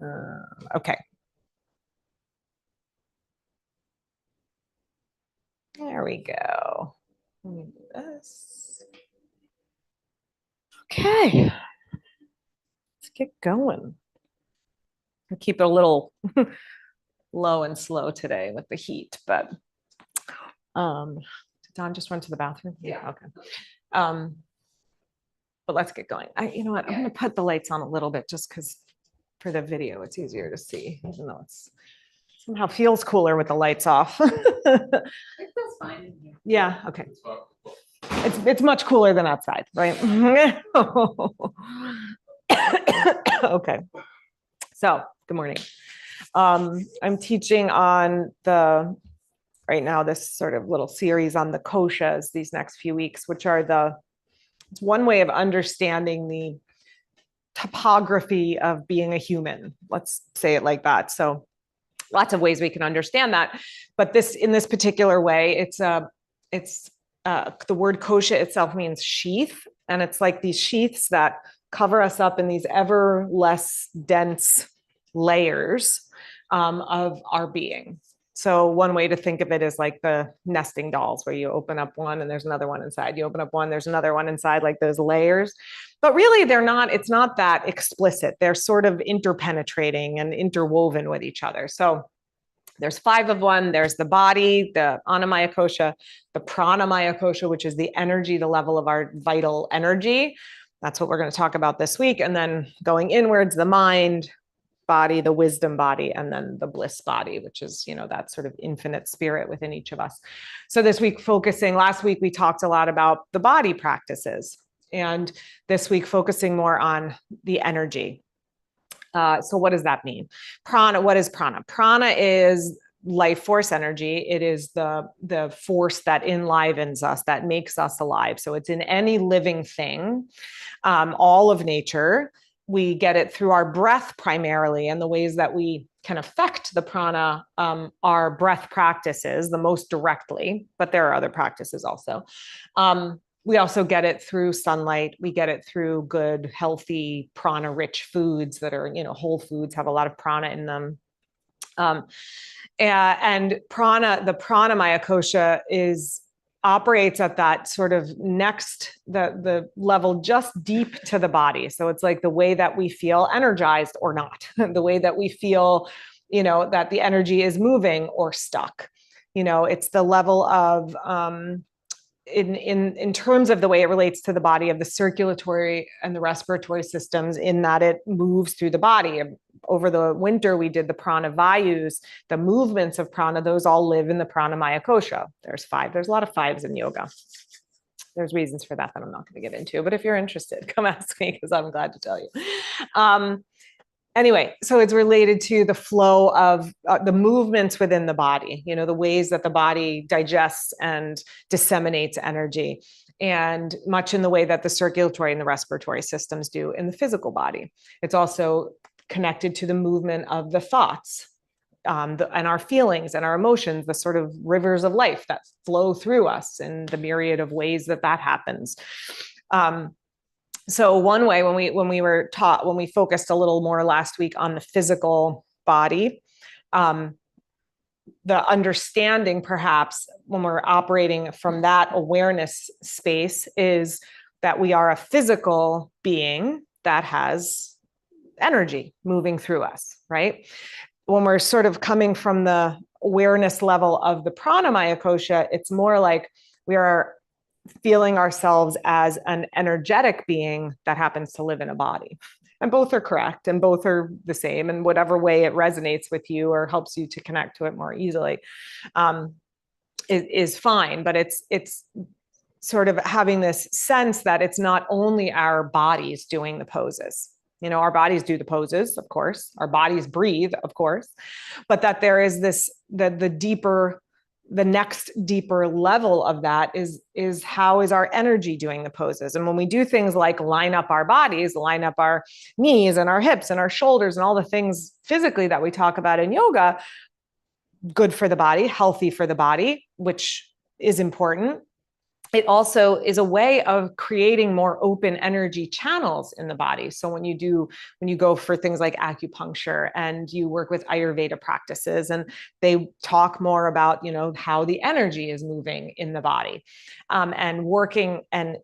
Okay. There we go. Let me do this. Okay. Let's get going. I'll keep it a little low and slow today with the heat, but did Don just run to the bathroom? Yeah. Okay. But let's get going. You know what? I'm going to put the lights on a little bit just because for the video, it's easier to see, even though it's somehow feels cooler with the lights off. It feels fine in here. Yeah. Okay. It's much cooler than outside, right? Okay. So, good morning. I'm teaching on right now, this sort of little series on the koshas these next few weeks, which are it's one way of understanding the topography of being a human. Let's say it like that. So lots of ways we can understand that. But in this particular way, it's the word kosha itself means sheath. And it's like these sheaths that cover us up in these ever less dense layers of our being. So one way to think of it is like the nesting dolls, where you open up one and there's another one inside. You open up one, there's another one inside, like those layers. But really, it's not that explicit. They're sort of interpenetrating and interwoven with each other. So there's 5 of one. There's the body, the Anamayakosha, the Pranamayakosha, which is the energy, the level of our vital energy. That's what we're going to talk about this week. And then going inwards, the mind body, the wisdom body, and then the bliss body, which is, that sort of infinite spirit within each of us. So this week last week, we talked a lot about the body practices. And this week, focusing more on the energy. So what does that mean? Prana, what is prana? Prana is life force energy. It is the force that enlivens us, that makes us alive. So it's in any living thing, all of nature. We get it through our breath primarily, and the ways that we can affect the prana are breath practices the most directly, but there are other practices also. We also get it through sunlight. We get it through good, healthy, prana-rich foods that are, whole foods have a lot of prana in them. And prana, the Pranamayakosha operates at that sort of the level just deep to the body. So it's like the way that we feel energized or not, the way that we feel, that the energy is moving or stuck. It's the level of, in terms of the way it relates to the body, of the circulatory and the respiratory systems, in that it moves through the body. Over the winter, we did the prana vayus, the movements of prana. Those all live in the Pranamayakosha. There's 5. There's a lot of 5s in yoga. There's reasons for that I'm not going to get into, but if you're interested, come ask me, because I'm glad to tell you. Anyway, so it's related to the flow of the movements within the body, the ways that the body digests and disseminates energy, and much in the way that the circulatory and the respiratory systems do in the physical body. It's also connected to the movement of the thoughts and our feelings and our emotions, the sort of rivers of life that flow through us, and the myriad of ways that happens. So one way, when we focused a little more last week on the physical body, the understanding, perhaps, when we're operating from that awareness space, is that we are a physical being that has energy moving through us, right? When we're sort of coming from the awareness level of the Pranamayakosha, it's more like we are feeling ourselves as an energetic being that happens to live in a body. And both are correct, and both are the same, and whatever way it resonates with you or helps you to connect to it more easily is fine. But it's sort of having this sense that it's not only our bodies doing the poses. Our bodies do the poses, of course. Our bodies breathe, of course. But that there is the next deeper level of that is how is our energy doing the poses. And when we do things like line up our bodies, line up our knees and our hips and our shoulders and all the things physically that we talk about in yoga, good for the body, healthy for the body, which is important. it also is a way of creating more open energy channels in the body. So when you go for things like acupuncture and you work with Ayurveda practices, and they talk more about, how the energy is moving in the body, and working and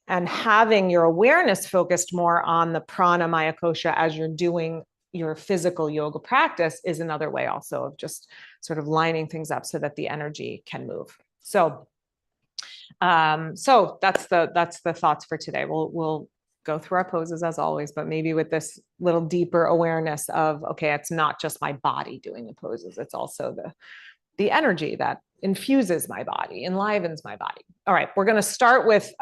having your awareness focused more on the Pranamayakosha as you're doing your physical yoga practice is another way also of just sort of lining things up so that the energy can move. So that's the thoughts for today. We'll go through our poses as always, but maybe with this little deeper awareness of, okay, it's not just my body doing the poses, it's also the energy that infuses my body, enlivens my body. All right, we're going to start with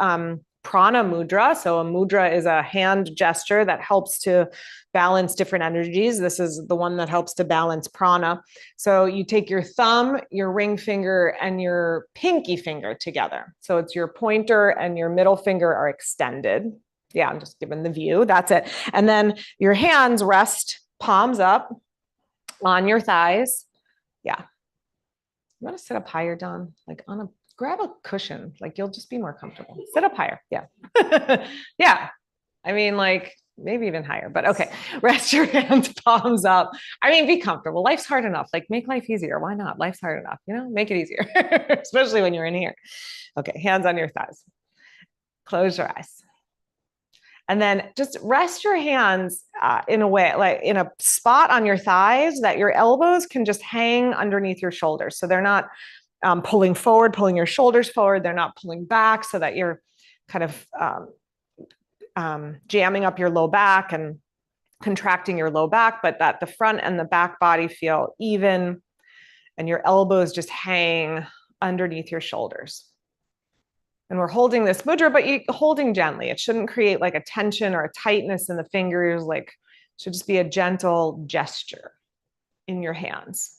prana mudra. So a mudra is a hand gesture that helps to balance different energies. This is the one that helps to balance prana. So you take your thumb, your ring finger, and your pinky finger together. So it's your pointer and your middle finger are extended. Yeah, I'm just giving the view. That's it. And then your hands rest palms up on your thighs. Yeah. You want to sit up higher, Don? Like grab a cushion. Like you'll just be more comfortable. Sit up higher. Yeah. Yeah. I mean, like maybe even higher, but okay. Rest your hands, palms up. I mean, be comfortable. Life's hard enough. Like make life easier. Why not? Life's hard enough, make it easier, especially when you're in here. Okay. Hands on your thighs. Close your eyes. And then just rest your hands in a way, like in a spot on your thighs that your elbows can just hang underneath your shoulders. So they're not pulling forward, pulling your shoulders forward. They're not pulling back so that you're kind of jamming up your low back and contracting your low back, but that the front and the back body feel even and your elbows just hang underneath your shoulders. And we're holding this mudra, but holding gently. It shouldn't create like a tension or a tightness in the fingers. Like it should just be a gentle gesture in your hands.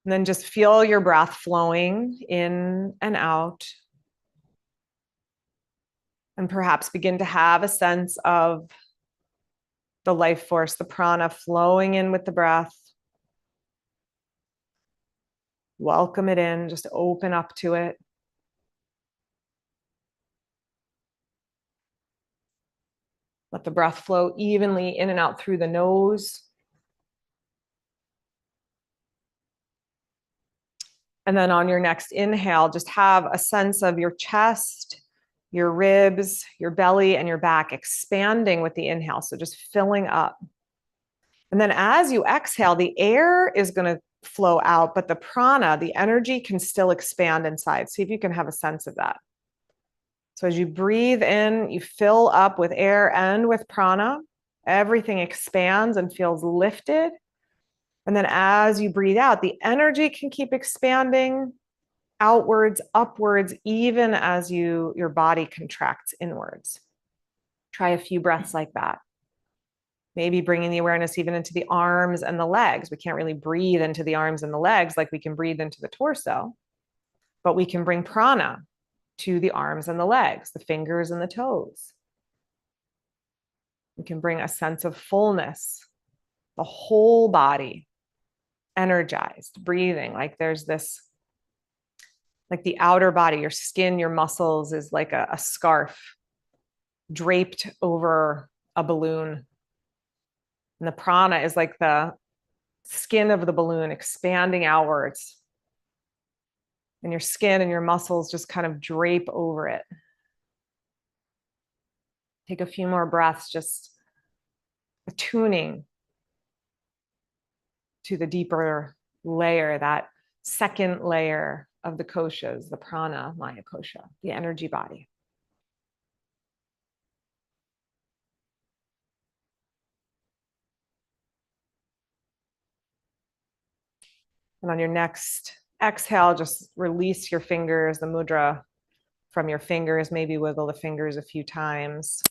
And then just feel your breath flowing in and out. And perhaps begin to have a sense of the life force, the prana flowing in with the breath. Welcome it in, just open up to it. Let the breath flow evenly in and out through the nose. And then on your next inhale, just have a sense of your chest, your ribs, your belly, and your back expanding with the inhale. So just filling up. And then as you exhale, the air is going to flow out, but the prana, the energy, can still expand inside. See if you can have a sense of that. So as you breathe in, you fill up with air and with prana. Everything expands and feels lifted. And then as you breathe out, the energy can keep expanding outwards, upwards, even as your body contracts inwards. Try a few breaths like that. Maybe bringing the awareness even into the arms and the legs. We can't really breathe into the arms and the legs like we can breathe into the torso, but we can bring prana to the arms and the legs, the fingers and the toes. We can bring a sense of fullness, the whole body, energized, breathing. Like there's this, like the outer body, your skin, your muscles is like a scarf draped over a balloon. And the prana is like the skin of the balloon expanding outwards. And your skin and your muscles just kind of drape over it. Take a few more breaths, just attuning to the deeper layer, that second layer of the koshas, the Pranamayakosha, the energy body. And on your next exhale, just release your fingers, the mudra from your fingers, maybe wiggle the fingers a few times.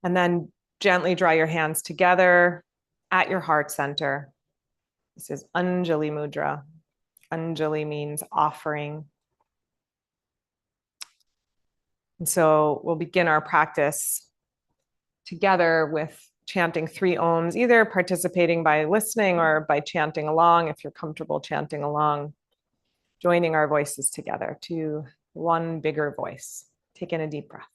And then gently draw your hands together at your heart center. This is Anjali Mudra. Anjali means offering. And so we'll begin our practice together with chanting 3 ohms, either participating by listening or by chanting along if you're comfortable chanting along. joining our voices together to one bigger voice. Take in a deep breath.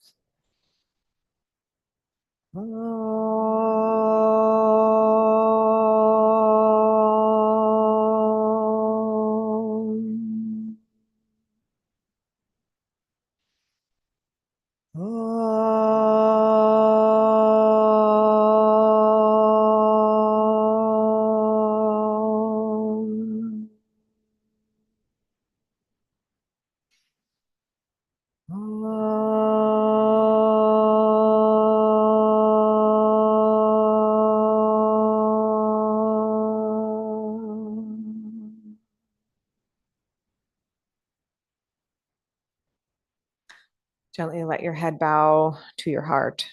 Gently let your head bow to your heart.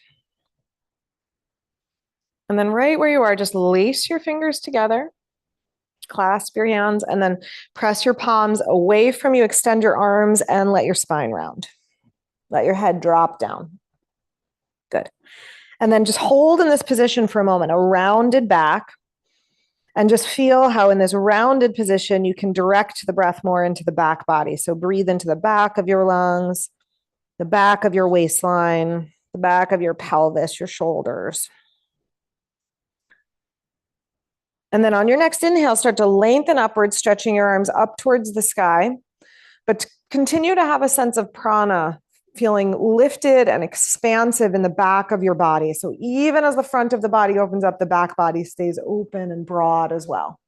And then right where you are, just lace your fingers together, clasp your hands, and then press your palms away from you, extend your arms, and let your spine round. Let your head drop down. Good. And then just hold in this position for a moment, a rounded back, and just feel how in this rounded position, you can direct the breath more into the back body. So breathe into the back of your lungs, the back of your waistline, the back of your pelvis, your shoulders. And then on your next inhale, start to lengthen upwards, stretching your arms up towards the sky, but continue to have a sense of prana, feeling lifted and expansive in the back of your body. So even as the front of the body opens up, the back body stays open and broad as well.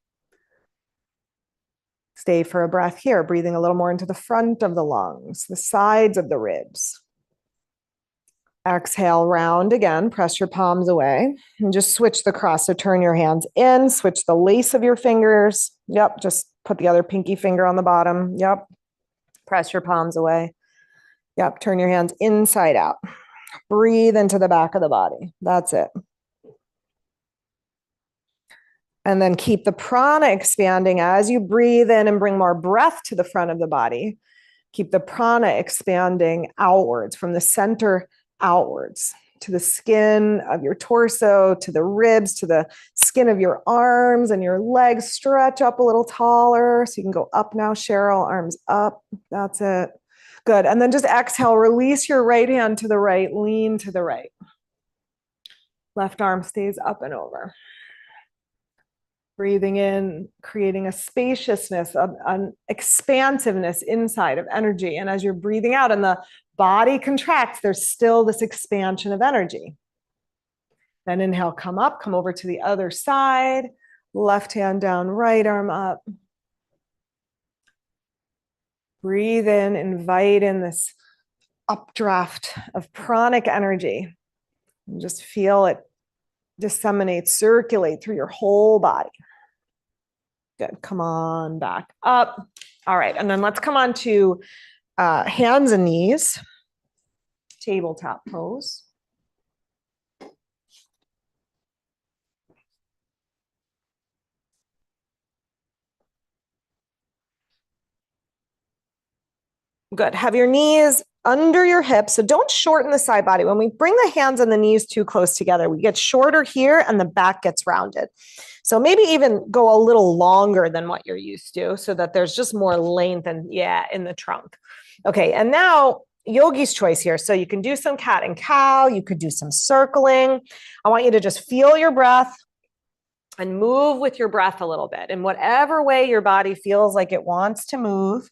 Stay for a breath here, breathing a little more into the front of the lungs, the sides of the ribs. Exhale, round again, press your palms away and just switch the cross. So turn your hands in, switch the lace of your fingers. Yep, just put the other pinky finger on the bottom. Yep, press your palms away. Yep, turn your hands inside out. Breathe into the back of the body. That's it. And then keep the prana expanding as you breathe in and bring more breath to the front of the body. Keep the prana expanding outwards from the center outwards to the skin of your torso, to the ribs, to the skin of your arms and your legs. Stretch up a little taller so you can go up now, Cheryl, arms up. That's it. Good. And then just exhale, release your right hand to the right, lean to the right. Left arm stays up and over. Breathing in, creating a spaciousness, an expansiveness inside of energy. And as you're breathing out and the body contracts, there's still this expansion of energy. Then inhale, come up, come over to the other side. Left hand down, right arm up. Breathe in, invite in this updraft of pranic energy. And just feel it disseminate, circulate through your whole body. Good. Come on back up. All right. And then let's come on to hands and knees. Tabletop pose. Good. Have your knees under your hips. So don't shorten the side body. When we bring the hands and the knees too close together, we get shorter here and the back gets rounded. So maybe even go a little longer than what you're used to so that there's just more length and in the trunk. Okay. And now yogi's choice here. So you can do some cat and cow. You could do some circling. I want you to just feel your breath and move with your breath a little bit in whatever way your body feels like it wants to move.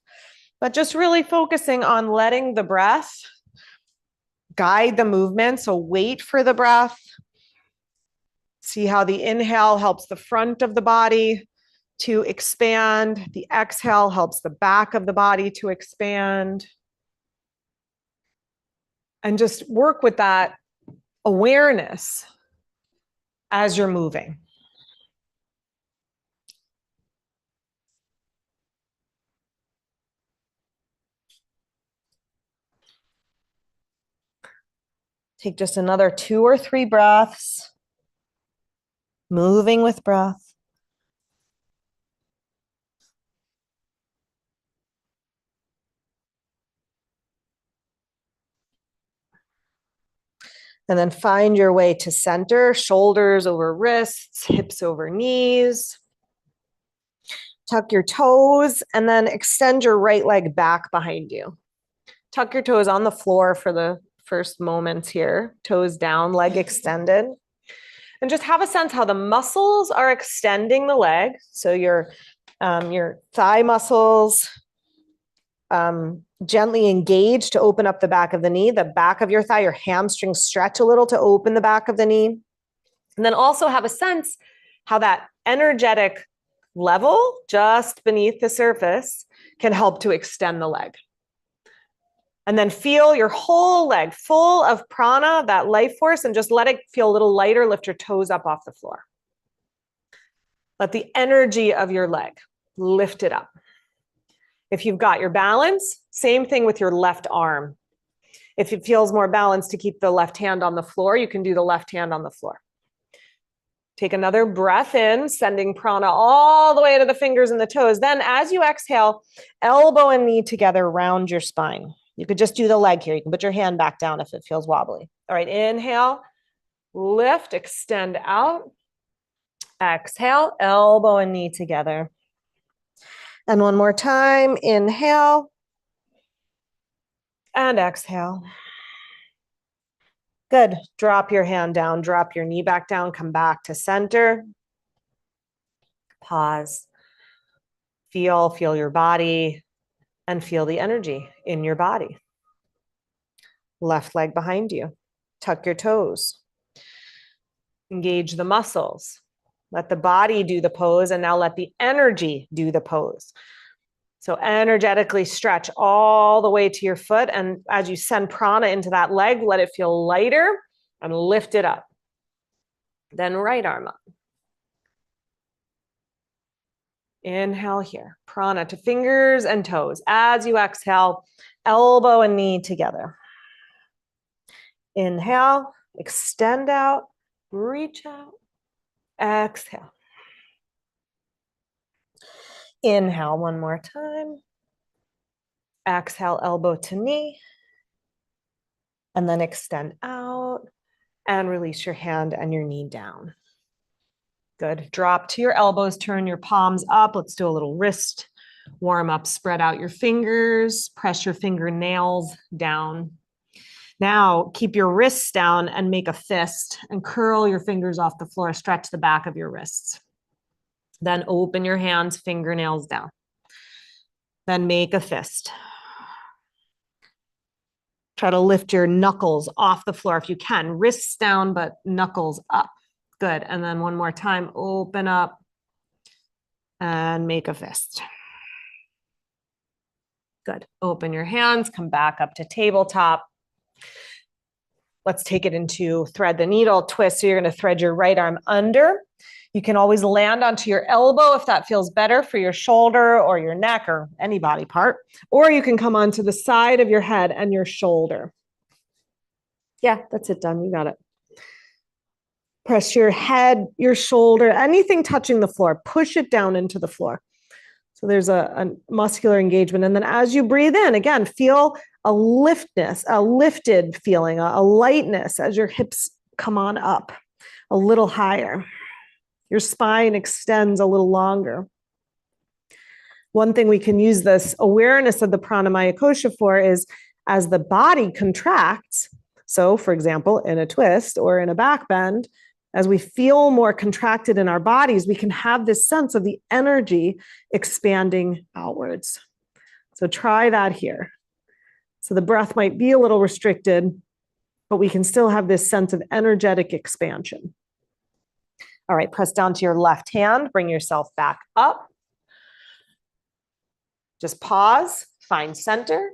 But just really focusing on letting the breath guide the movement. So wait for the breath. See how the inhale helps the front of the body to expand. The exhale helps the back of the body to expand. And just work with that awareness as you're moving. Take just another 2 or 3 breaths, moving with breath. And then find your way to center, shoulders over wrists, hips over knees. Tuck your toes and then extend your right leg back behind you. Tuck your toes on the floor for the first moments here. Toes down, leg extended. And just have a sense how the muscles are extending the leg. So your thigh muscles gently engage to open up the back of the knee. The back of your thigh, your hamstrings stretch a little to open the back of the knee. And then also have a sense how that energetic level just beneath the surface can help to extend the leg. And then feel your whole leg full of prana, that life force, and just let it feel a little lighter. Lift your toes up off the floor. Let the energy of your leg lift it up. If you've got your balance, same thing with your left arm. If it feels more balanced to keep the left hand on the floor, you can do the left hand on the floor. Take another breath in, sending prana all the way to the fingers and the toes. Then as you exhale, elbow and knee together, round your spine. You could just do the leg here. You can put your hand back down if it feels wobbly. All right, inhale, lift, extend out. Exhale, elbow and knee together. And one more time, inhale and exhale. Good. Drop your hand down, drop your knee back down, come back to center. Pause. Feel your body and feel the energy in your body. Left leg behind you. Tuck your toes. Engage the muscles. Let the body do the pose, and now let the energy do the pose. So energetically stretch all the way to your foot. And as you send prana into that leg, let it feel lighter and lift it up. Then right arm up. Inhale here. Prana to fingers and toes. As you exhale, elbow and knee together. Inhale, extend out, reach out. Exhale. Inhale one more time. Exhale, elbow to knee. And then extend out and release your hand and your knee down. Good. Drop to your elbows, turn your palms up. Let's do a little wrist warm up. Spread out your fingers, press your fingernails down. Now keep your wrists down and make a fist and curl your fingers off the floor. Stretch the back of your wrists. Then open your hands, fingernails down. Then make a fist. Try to lift your knuckles off the floor if you can. Wrists down, but knuckles up. Good. And then one more time, open up and make a fist. Good. Open your hands, come back up to tabletop. Let's take it into thread the needle twist. So you're going to thread your right arm under. You can always land onto your elbow if that feels better for your shoulder or your neck or any body part. Or you can come onto the side of your head and your shoulder. Yeah, that's it, done. You got it. Press your head, your shoulder, anything touching the floor. Push it down into the floor. So there's a muscular engagement. And then as you breathe in, again, feel a liftness, a lifted feeling, a lightness as your hips come on up a little higher. Your spine extends a little longer. One thing we can use this awareness of the Pranamayakosha for is as the body contracts, so for example, in a twist or in a back bend, as we feel more contracted in our bodies, we can have this sense of the energy expanding outwards. So try that here. So the breath might be a little restricted, but we can still have this sense of energetic expansion. All right, press down to your left hand, bring yourself back up. Just pause, find center,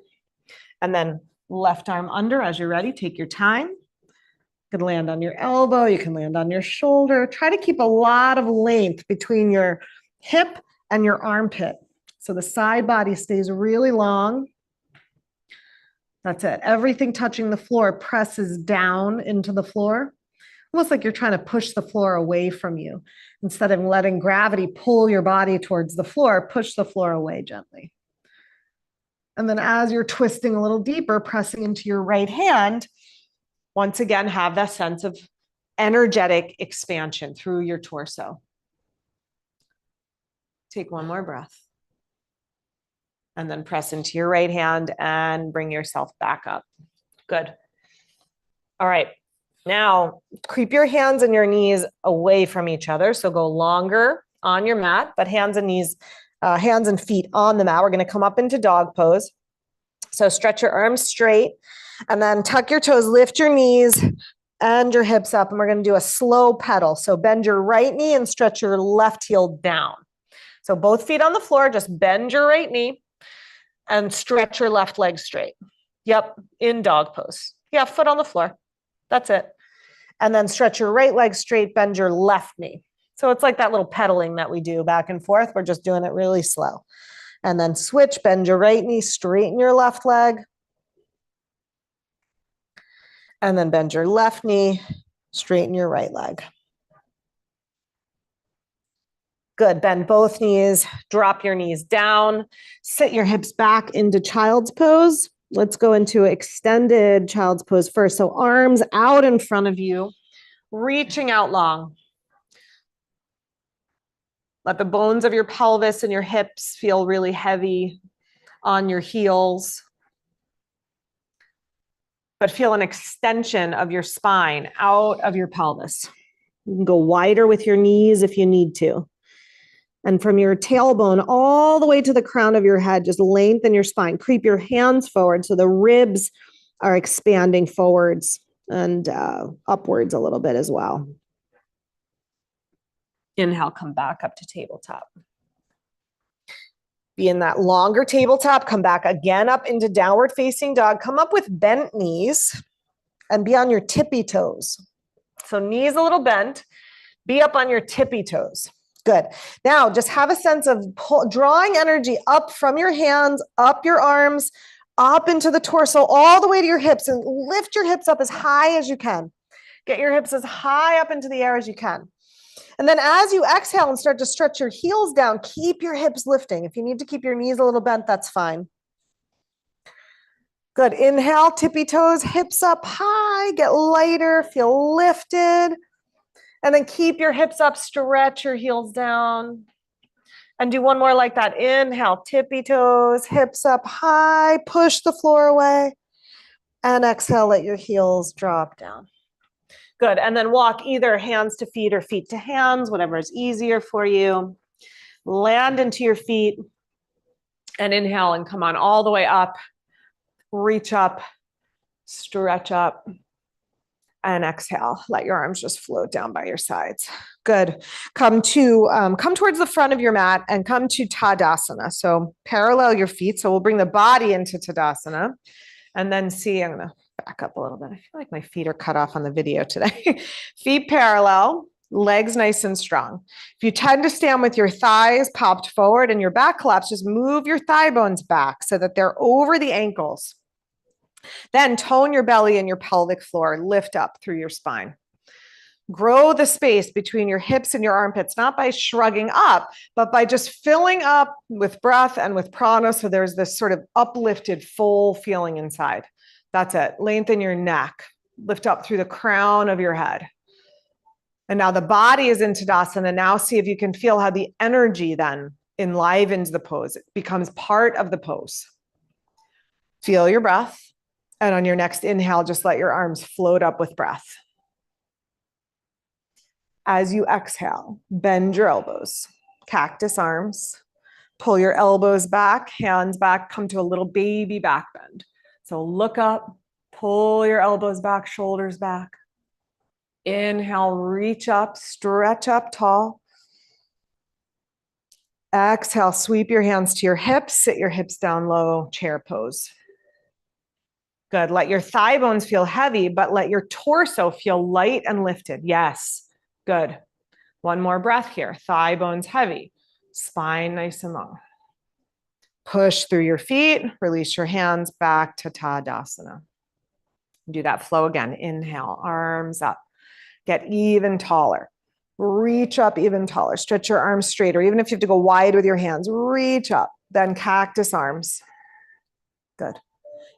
and then left arm under as you're ready. Take your time. You can land on your elbow, you can land on your shoulder. Try to keep a lot of length between your hip and your armpit. So the side body stays really long. That's it. Everything touching the floor presses down into the floor. Almost like you're trying to push the floor away from you. Instead of letting gravity pull your body towards the floor, push the floor away gently. And then as you're twisting a little deeper, pressing into your right hand, once again, have that sense of energetic expansion through your torso. Take one more breath. And then press into your right hand and bring yourself back up. Good. All right. Now, creep your hands and your knees away from each other. So go longer on your mat, but hands and knees, hands and feet on the mat. We're going to come up into dog pose. So stretch your arms straight and then tuck your toes, lift your knees and your hips up. And we're going to do a slow pedal. So bend your right knee and stretch your left heel down. So both feet on the floor, just bend your right knee and stretch your left leg straight. Yep, in dog pose. Yeah, foot on the floor. That's it. And then stretch your right leg straight, bend your left knee. So it's like that little pedaling that we do back and forth. We're just doing it really slow. And then switch, bend your right knee, straighten your left leg. And then bend your left knee, straighten your right leg. Good, bend both knees, drop your knees down, sit your hips back into child's pose. Let's go into extended child's pose first. So arms out in front of you, reaching out long. Let the bones of your pelvis and your hips feel really heavy on your heels. But feel an extension of your spine out of your pelvis. You can go wider with your knees if you need to. And from your tailbone all the way to the crown of your head, just lengthen your spine. Creep your hands forward so the ribs are expanding forwards and upwards a little bit as well. Inhale, come back up to tabletop. Be in that longer tabletop, come back again up into downward facing dog. Come up with bent knees and be on your tippy toes. So knees a little bent, be up on your tippy toes. Good. Now just have a sense of drawing energy up from your hands, up your arms, up into the torso, all the way to your hips, and lift your hips up as high as you can. Get your hips as high up into the air as you can. And then as you exhale and start to stretch your heels down, keep your hips lifting. If you need to keep your knees a little bent, that's fine. Good. Inhale, tippy toes, hips up high, get lighter, feel lifted. And then keep your hips up, stretch your heels down. And do one more like that. Inhale, tippy toes, hips up high, push the floor away. And exhale, let your heels drop down. Good. And then walk either hands to feet or feet to hands, whatever is easier for you. Land into your feet and inhale and come on all the way up. Reach up, stretch up, and exhale. Let your arms just float down by your sides. Good. Come towards the front of your mat and come to Tadasana. So parallel your feet. So we'll bring the body into Tadasana and then see, I'm going to back up a little bit. I feel like my feet are cut off on the video today. Feet parallel, legs nice and strong. If you tend to stand with your thighs popped forward and your back collapsed, just move your thigh bones back so that they're over the ankles. Then tone your belly and your pelvic floor, lift up through your spine. Grow the space between your hips and your armpits, not by shrugging up, but by just filling up with breath and with prana. So there's this sort of uplifted, full feeling inside. That's it. Lengthen your neck, lift up through the crown of your head. And now the body is in Tadasana. Now see if you can feel how the energy then enlivens the pose. It becomes part of the pose. Feel your breath. And on your next inhale, just let your arms float up with breath. As you exhale, bend your elbows, cactus arms, pull your elbows back, hands back, come to a little baby back bend. So look up, pull your elbows back, shoulders back. Inhale, reach up, stretch up tall. Exhale, sweep your hands to your hips, sit your hips down low, chair pose. Good. Let your thigh bones feel heavy, but let your torso feel light and lifted. Yes. Good. One more breath here. Thigh bones heavy, spine nice and long. Push through your feet, release your hands back to Tadasana. Do that flow again. Inhale, arms up. Get even taller. Reach up even taller. Stretch your arms straight, or even if you have to go wide with your hands, reach up. Then cactus arms. Good.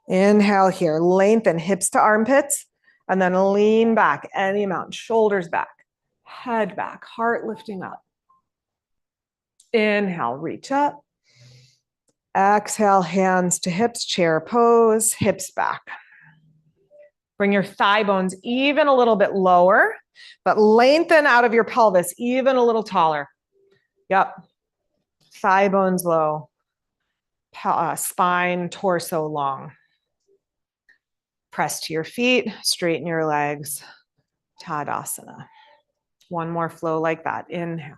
Inhale here. Lengthen hips to armpits, and then lean back any amount. Shoulders back, head back, heart lifting up. Inhale, reach up. Exhale, hands to hips, chair pose, hips back. Bring your thigh bones even a little bit lower, but lengthen out of your pelvis even a little taller. Yep. Thigh bones low. Spine, torso long. Press to your feet, straighten your legs. Tadasana. One more flow like that. Inhale.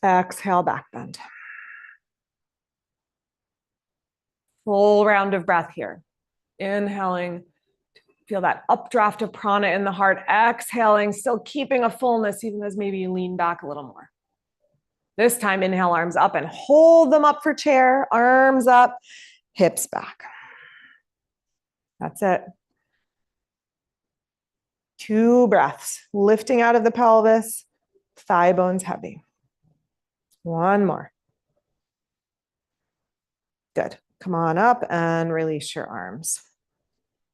Exhale, back bend. Full round of breath here. Inhaling, feel that updraft of prana in the heart. Exhaling, still keeping a fullness, even as maybe you lean back a little more. This time, inhale, arms up and hold them up for chair. Arms up, hips back. That's it. 2 breaths, lifting out of the pelvis, thigh bones heavy. One more. Good. Come on up and release your arms.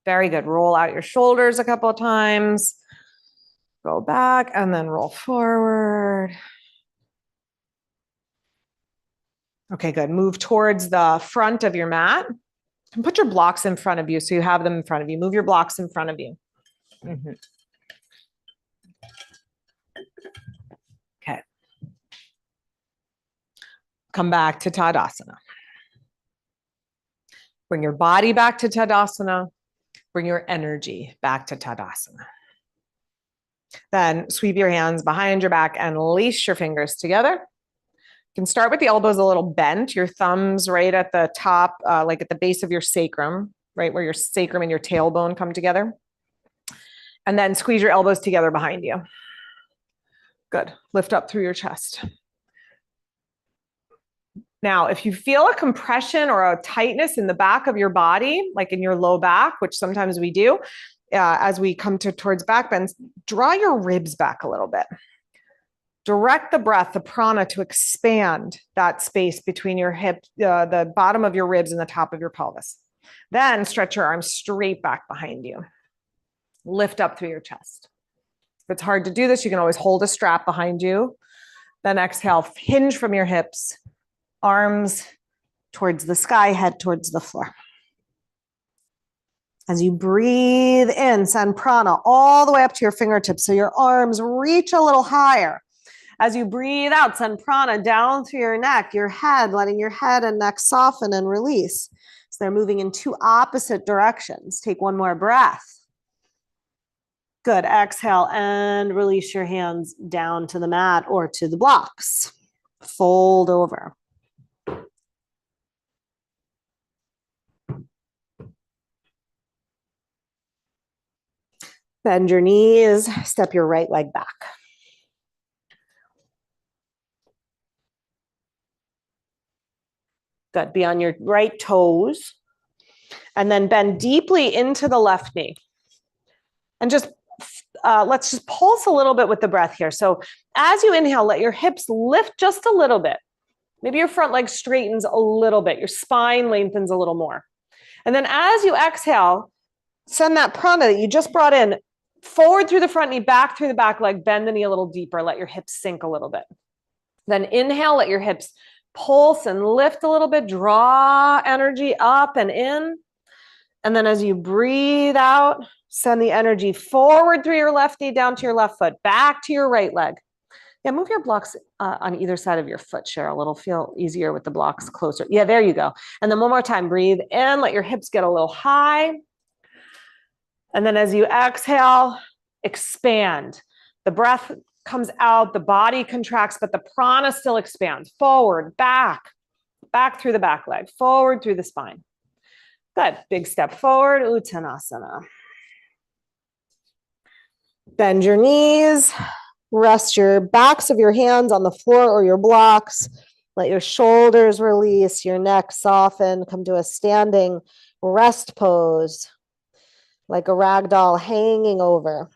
Very good. Roll out your shoulders a couple of times. Go back and then roll forward. Okay, good. Move towards the front of your mat and put your blocks in front of you so you have them in front of you. Move your blocks in front of you. Okay. Come back to Tadasana. Bring your body back to Tadasana. Bring your energy back to Tadasana. Then sweep your hands behind your back and lace your fingers together. You can start with the elbows a little bent, your thumbs right at the top, like at the base of your sacrum, right where your sacrum and your tailbone come together. And then squeeze your elbows together behind you. Good. Lift up through your chest. Now, if you feel a compression or a tightness in the back of your body, like in your low back, which sometimes we do, as we come towards back bends, draw your ribs back a little bit. Direct the breath, the prana, to expand that space between your hip, the bottom of your ribs and the top of your pelvis. Then stretch your arms straight back behind you. Lift up through your chest. If it's hard to do this, you can always hold a strap behind you. Then exhale, hinge from your hips, arms towards the sky, head towards the floor. As you breathe in, send prana all the way up to your fingertips so your arms reach a little higher. As you breathe out, send prana down through your neck, your head, letting your head and neck soften and release. So they're moving in 2 opposite directions. Take one more breath. Good. Exhale and release your hands down to the mat or to the blocks. Fold over. Bend your knees, step your right leg back. Good. Be on your right toes. And then bend deeply into the left knee. And just let's just pulse a little bit with the breath here. So as you inhale, let your hips lift just a little bit. Maybe your front leg straightens a little bit. Your spine lengthens a little more. And then as you exhale, send that prana that you just brought in forward through the front knee, back through the back leg, bend the knee a little deeper, let your hips sink a little bit. Then inhale, let your hips pulse and lift a little bit, draw energy up and in. And then as you breathe out, send the energy forward through your left knee, down to your left foot, back to your right leg. Yeah, move your blocks on either side of your foot, Cheryl. It'll feel easier with the blocks closer. Yeah, there you go. And then one more time, breathe in, let your hips get a little high. And then as you exhale, expand. The breath comes out, the body contracts, but the prana still expands. Forward, back through the back leg, forward through the spine. Good. Big step forward, Uttanasana. Bend your knees, rest your backs of your hands on the floor or your blocks. Let your shoulders release, your neck soften, come to a standing rest pose, like a rag doll hanging over.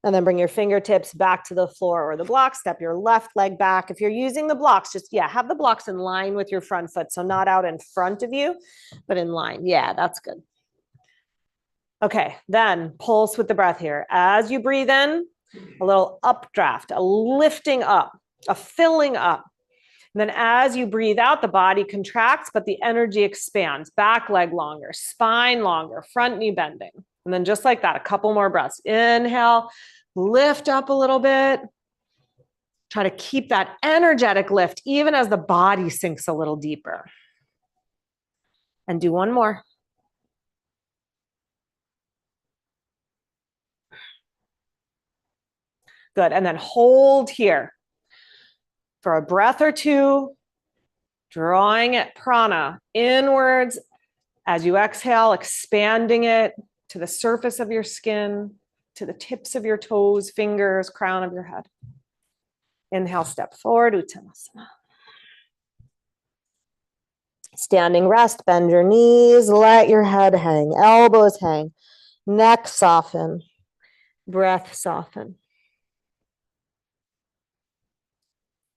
And then bring your fingertips back to the floor or the blocks. Step your left leg back. If you're using the blocks, just, have the blocks in line with your front foot. So not out in front of you, but in line. Yeah, that's good. Okay, then pulse with the breath here. As you breathe in, a little updraft, a lifting up, a filling up. And then as you breathe out, the body contracts, but the energy expands. Back leg longer, spine longer, front knee bending. And then just like that, a couple more breaths. Inhale, lift up a little bit. Try to keep that energetic lift even as the body sinks a little deeper. And do one more. Good. And then hold here for a breath or two, drawing it prana inwards as you exhale, expanding it to the surface of your skin, to the tips of your toes, fingers, crown of your head. Inhale, step forward, Uttanasana. Standing rest, bend your knees, let your head hang, elbows hang, neck soften, breath soften.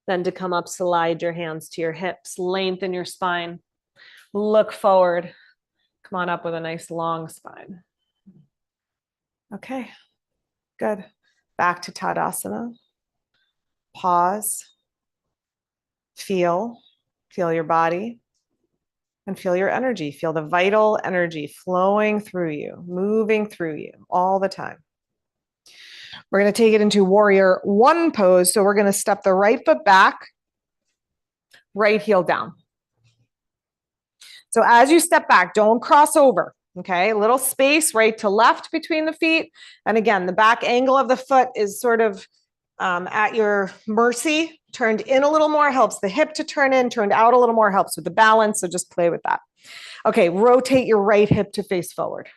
Then to come up, slide your hands to your hips, lengthen your spine, look forward. Come on up with a nice long spine. Okay, good. Back to Tadasana. Pause. Feel your body and feel your energy. Feel the vital energy flowing through you, moving through you all the time. We're going to take it into warrior one pose. So we're going to step the right foot back, right heel down. So as you step back, don't cross over. Okay, a little space right to left between the feet. And again, the back angle of the foot is sort of at your mercy. Turned in a little more helps the hip to turn in, turned out a little more helps with the balance. So just play with that. Okay, rotate your right hip to face forward.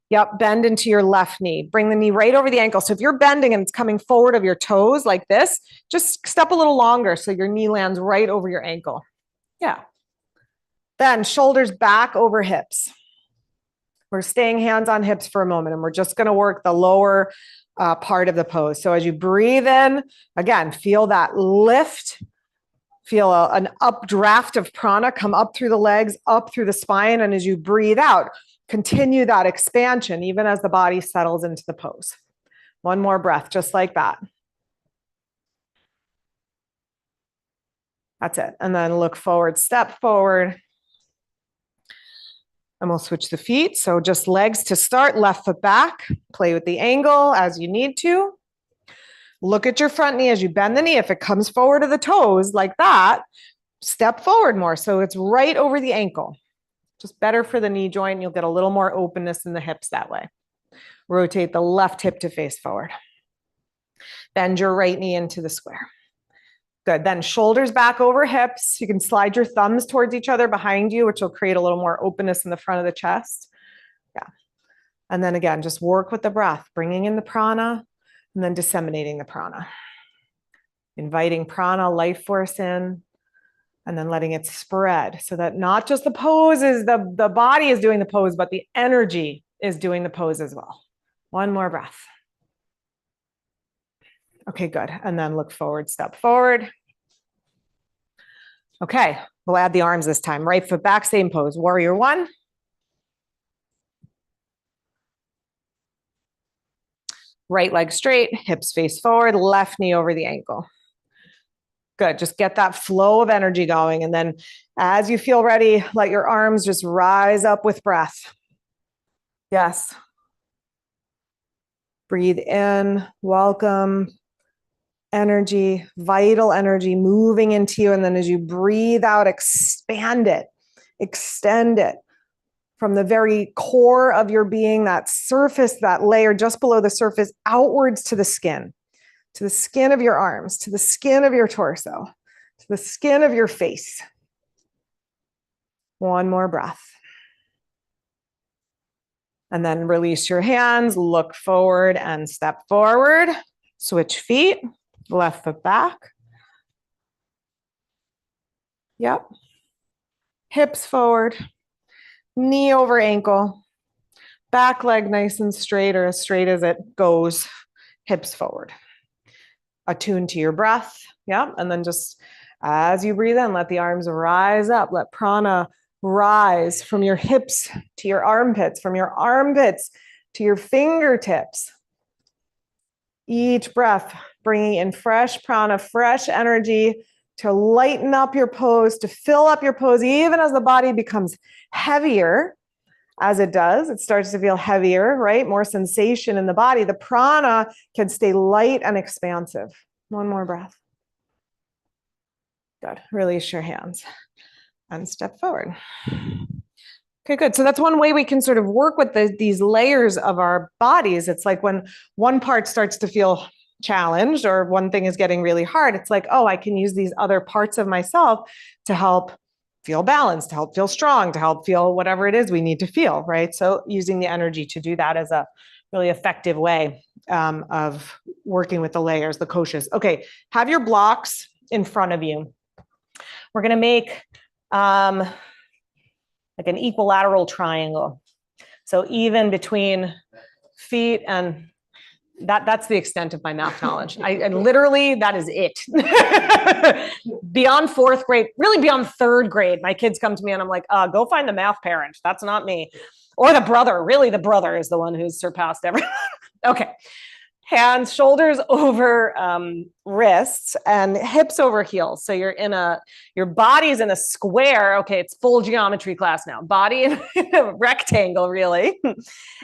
Yep, bend into your left knee. Bring the knee right over the ankle. So if you're bending and it's coming forward of your toes like this, just step a little longer so your knee lands right over your ankle. Yeah. Then shoulders back over hips. We're staying hands on hips for a moment, and we're just going to work the lower part of the pose. So as you breathe in, again, feel that lift. Feel an updraft of prana come up through the legs, up through the spine. And as you breathe out, continue that expansion, even as the body settles into the pose. One more breath, just like that. That's it. And then look forward, step forward. And we'll switch the feet. So just legs to start, left foot back. Play with the angle as you need to. Look at your front knee as you bend the knee. If it comes forward to the toes like that, step forward more. So it's right over the ankle. Just better for the knee joint. You'll get a little more openness in the hips that way. Rotate the left hip to face forward. Bend your right knee into the square. Good. Then shoulders back over hips. You can slide your thumbs towards each other behind you, which will create a little more openness in the front of the chest. Yeah. And then again, just work with the breath, bringing in the prana and then disseminating the prana. Inviting prana, life force in, and then letting it spread so that not just the pose is the body is doing the pose, but the energy is doing the pose as well. One more breath. Okay, good. And then look forward, step forward. Okay, we'll add the arms this time. Right foot back, same pose. Warrior one. Right leg straight, hips face forward, left knee over the ankle. Good, just get that flow of energy going. And then as you feel ready, let your arms just rise up with breath. Yes. Breathe in, welcome energy, vital energy moving into you. And then as you breathe out, expand it, extend it from the very core of your being, that surface, that layer just below the surface, outwards to the skin of your arms, to the skin of your torso, to the skin of your face. One more breath. And then release your hands, look forward and step forward. Switch feet, left foot back. Yep. Hips forward, knee over ankle, back leg nice and straight or as straight as it goes, hips forward. Attune to your breath. Yeah. And then just as you breathe in, let the arms rise up. Let prana rise from your hips to your armpits, from your armpits to your fingertips. Each breath, bringing in fresh prana, fresh energy to lighten up your pose, to fill up your pose, even as the body becomes heavier. As it does, it starts to feel heavier, right? More sensation in the body. The prana can stay light and expansive. One more breath. Good. Release your hands and step forward. Okay, good. So that's one way we can sort of work with these layers of our bodies. It's like when one part starts to feel challenged or one thing is getting really hard, it's like, oh, I can use these other parts of myself to help feel balanced, to help feel strong, to help feel whatever it is we need to feel, right? So using the energy to do that is a really effective way of working with the layers, the koshas. Okay, have your blocks in front of you. We're going to make like an equilateral triangle. So even between feet and that's the extent of my math knowledge. I literally, that is it. Beyond fourth grade, really beyond third grade, my kids come to me and I'm like, go find the math parent. That's not me. Or the brother, really the brother is the one who's surpassed everyone. Okay. Hands, shoulders over wrists and hips over heels. So your body's in a square. Okay, it's full geometry class now. Body in a rectangle, really.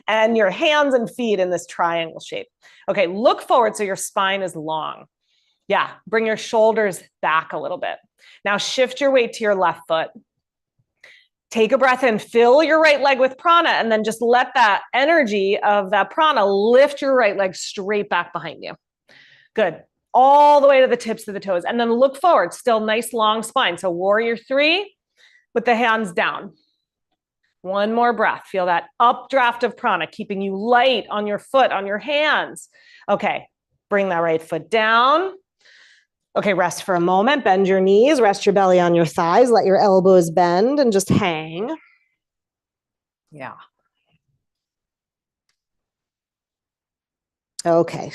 And your hands and feet in this triangle shape. Okay, look forward so your spine is long. Yeah, bring your shoulders back a little bit. Now shift your weight to your left foot. Take a breath in, fill your right leg with prana, and then just let that energy of that prana lift your right leg straight back behind you. Good. All the way to the tips of the toes. And then look forward, still nice long spine. So warrior three with the hands down. One more breath. Feel that updraft of prana, keeping you light on your foot, on your hands. Okay, bring that right foot down. Okay, rest for a moment, bend your knees, rest your belly on your thighs, let your elbows bend and just hang. Yeah. Okay,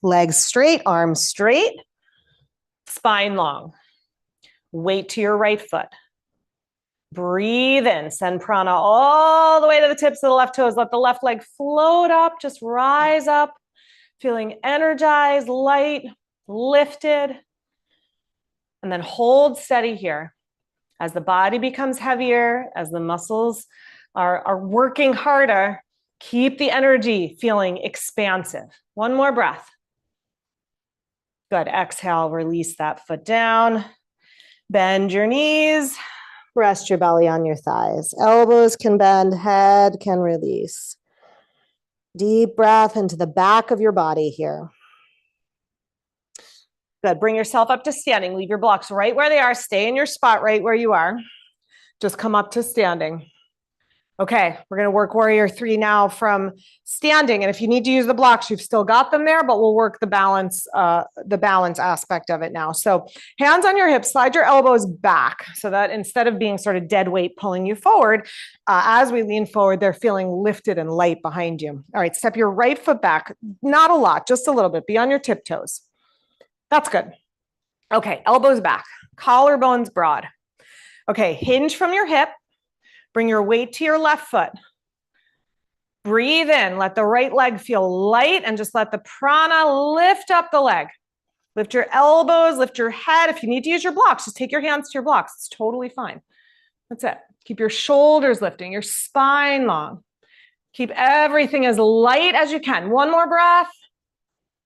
legs straight, arms straight, spine long. Weight to your right foot. Breathe in, send prana all the way to the tips of the left toes. Let the left leg float up, just rise up, feeling energized, light, lifted. And then hold steady here. As the body becomes heavier, as the muscles are working harder, keep the energy feeling expansive. One more breath. Good. Exhale, release that foot down. Bend your knees. Rest your belly on your thighs. Elbows can bend, head can release. Deep breath into the back of your body here. Good. Bring yourself up to standing. Leave your blocks right where they are. Stay in your spot right where you are. Just come up to standing. Okay, we're going to work warrior three now from standing. And if you need to use the blocks, you've still got them there, but we'll work the balance aspect of it now. So hands on your hips, slide your elbows back so that instead of being sort of dead weight pulling you forward, as we lean forward, they're feeling lifted and light behind you. All right, step your right foot back. Not a lot, just a little bit. Be on your tiptoes. That's good. Okay, elbows back, collarbones broad. Okay, hinge from your hip. Bring your weight to your left foot. Breathe in, let the right leg feel light and just let the prana lift up the leg. Lift your elbows, lift your head. If you need to use your blocks, just take your hands to your blocks. It's totally fine. That's it. Keep your shoulders lifting, your spine long. Keep everything as light as you can. One more breath.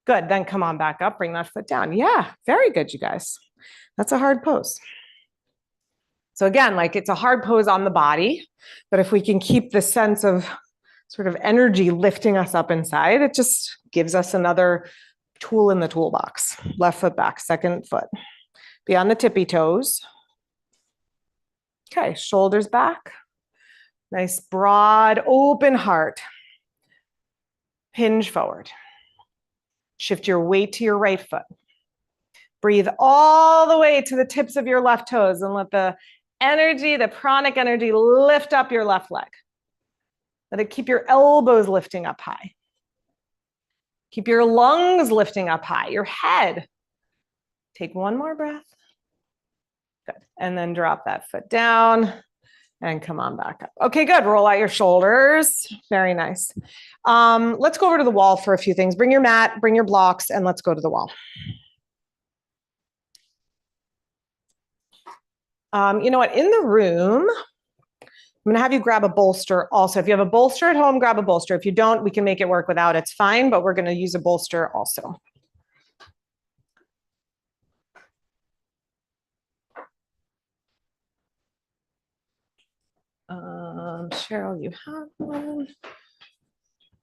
Good, then come on back up, bring that foot down. Yeah, very good, you guys. That's a hard pose. So again, like it's a hard pose on the body, but if we can keep the sense of sort of energy lifting us up inside, it just gives us another tool in the toolbox. Left foot back, second foot. Be on the tippy toes. Okay, shoulders back. Nice, broad, open heart. Hinge forward. Shift your weight to your right foot. Breathe all the way to the tips of your left toes and let the energy, the pranic energy, lift up your left leg. Let it keep your elbows lifting up high. Keep your lungs lifting up high, your head. Take one more breath. Good. And then drop that foot down And come on back up. Okay, good. Roll out your shoulders. Very nice. Let's go over to the wall for a few things. Bring your mat, bring your blocks, and let's go to the wall. You know what? In the room, I'm going to have you grab a bolster also. If you have a bolster at home, grab a bolster. If you don't, we can make it work without. It's fine, but we're going to use a bolster also. Cheryl, you have one.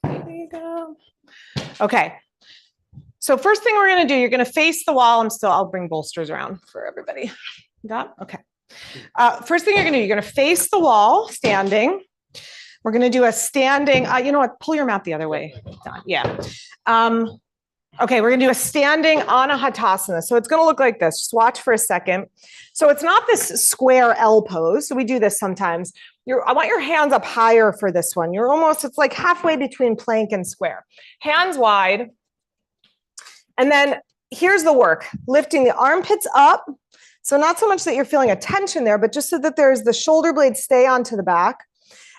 There you go. Okay. So first thing we're going to do, you're going to face the wall. I'll bring bolsters around for everybody. Got? Okay. First thing you're going to do, you're going to face the wall standing. We're going to do a standing, you know what, pull your mat the other way. Yeah. Okay, we're going to do a standing anahatasana. So it's going to look like this. Just watch for a second. So it's not this square L pose. So we do this sometimes. I want your hands up higher for this one. It's like halfway between plank and square. Hands wide. And then here's the work. Lifting the armpits up. So not so much that you're feeling a tension there, but just so that there's the shoulder blades stay onto the back.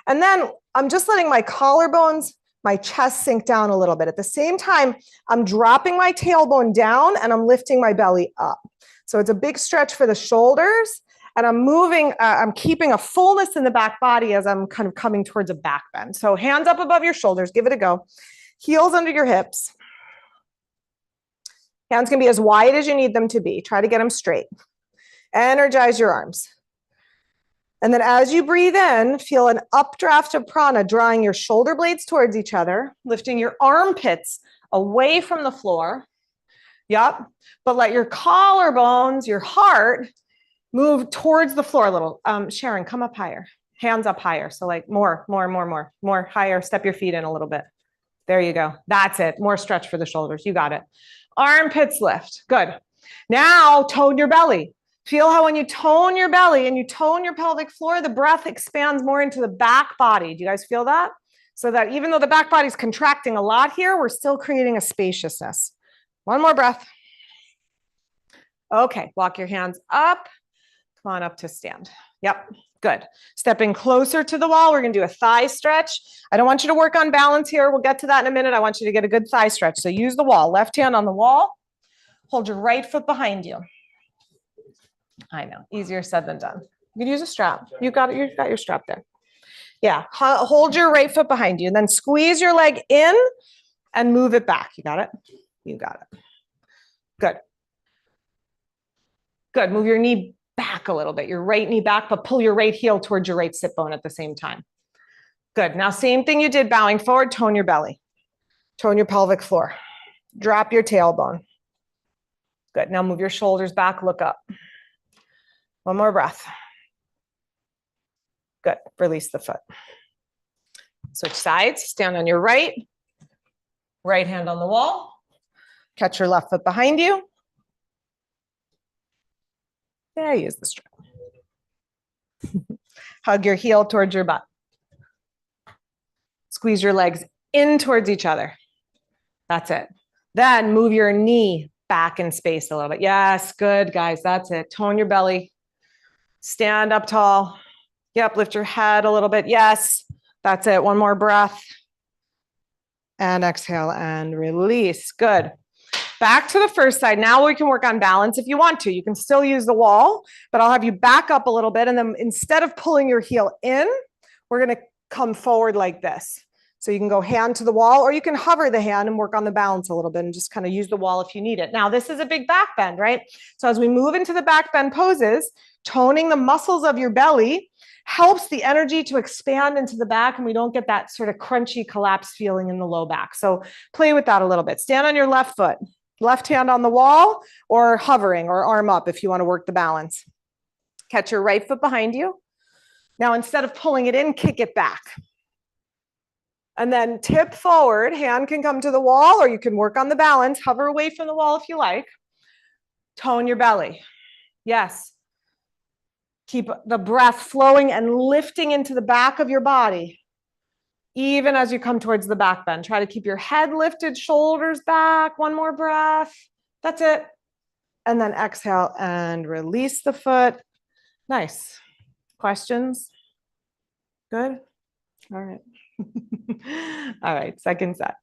And then I'm just letting my collarbones, my chest sink down a little bit. At the same time, I'm dropping my tailbone down and I'm lifting my belly up. So it's a big stretch for the shoulders. And I'm moving, I'm keeping a fullness in the back body as I'm kind of coming towards a back bend. So hands up above your shoulders, give it a go. Heels under your hips. Hands can be as wide as you need them to be. Try to get them straight. Energize your arms. And then as you breathe in, feel an updraft of prana, drawing your shoulder blades towards each other, lifting your armpits away from the floor. Yep. But let your collarbones, your heart, move towards the floor a little. Sharon, come up higher. Hands up higher. So like more higher. Step your feet in a little bit. There you go. That's it. More stretch for the shoulders. You got it. Armpits lift. Good. Now tone your belly. Feel how when you tone your belly and you tone your pelvic floor, the breath expands more into the back body. Do you guys feel that? So that even though the back body is contracting a lot here, we're still creating a spaciousness. One more breath. Okay, walk your hands up. Come on up to stand. Yep, good. Stepping closer to the wall, we're going to do a thigh stretch. I don't want you to work on balance here. We'll get to that in a minute. I want you to get a good thigh stretch. So use the wall. Left hand on the wall. Hold your right foot behind you. I know, easier said than done. You can use a strap. You've got your strap there. Yeah, hold your right foot behind you and then squeeze your leg in and move it back. You got it? You got it. Good. Good. Move your knee back a little bit, your right knee back, but pull your right heel towards your right sit bone at the same time. Good. Now, same thing you did, bowing forward, tone your belly, tone your pelvic floor, drop your tailbone. Good. Now move your shoulders back, look up. One more breath. Good. Release the foot. Switch sides. Stand on your right. Right hand on the wall. Catch your left foot behind you. Yeah, use the strap. Hug your heel towards your butt. Squeeze your legs in towards each other. That's it. Then move your knee back in space a little bit. Yes, good, guys. That's it. Tone your belly. Stand up tall. Yep, lift your head a little bit. Yes, that's it. One more breath. And exhale and release. Good. Back to the first side. Now we can work on balance if you want to. You can still use the wall, but I'll have you back up a little bit. And then instead of pulling your heel in, we're going to come forward like this. So you can go hand to the wall, or you can hover the hand and work on the balance a little bit and just kind of use the wall if you need it. Now, this is a big back bend, right? So as we move into the back bend poses, toning the muscles of your belly helps the energy to expand into the back, and we don't get that sort of crunchy collapse feeling in the low back. So play with that a little bit. Stand on your left foot, left hand on the wall, or hovering or arm up if you want to work the balance. Catch your right foot behind you. Now, instead of pulling it in, kick it back. And then tip forward. Hand can come to the wall, or you can work on the balance. Hover away from the wall if you like. Tone your belly. Yes. Keep the breath flowing and lifting into the back of your body, even as you come towards the back bend. Try to keep your head lifted, shoulders back. One more breath. That's it. And then exhale and release the foot. Nice. Questions? Good? All right. All right, second set.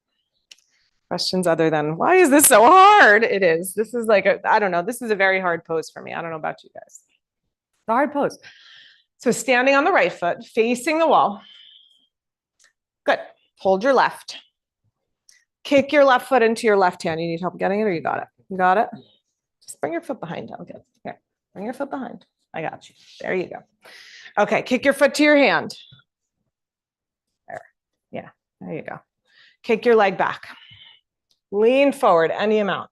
Questions other than, why is this so hard? It is. This is like, I don't know. This is a very hard pose for me. I don't know about you guys. It's a hard pose. So standing on the right foot, facing the wall. Good. Hold your left. Kick your left foot into your left hand. You need help getting it or you got it? You got it? Just bring your foot behind. Okay. Here. Bring your foot behind. I got you. There you go. Okay. Kick your foot to your hand. There. Yeah. There you go. Kick your leg back. Lean forward any amount.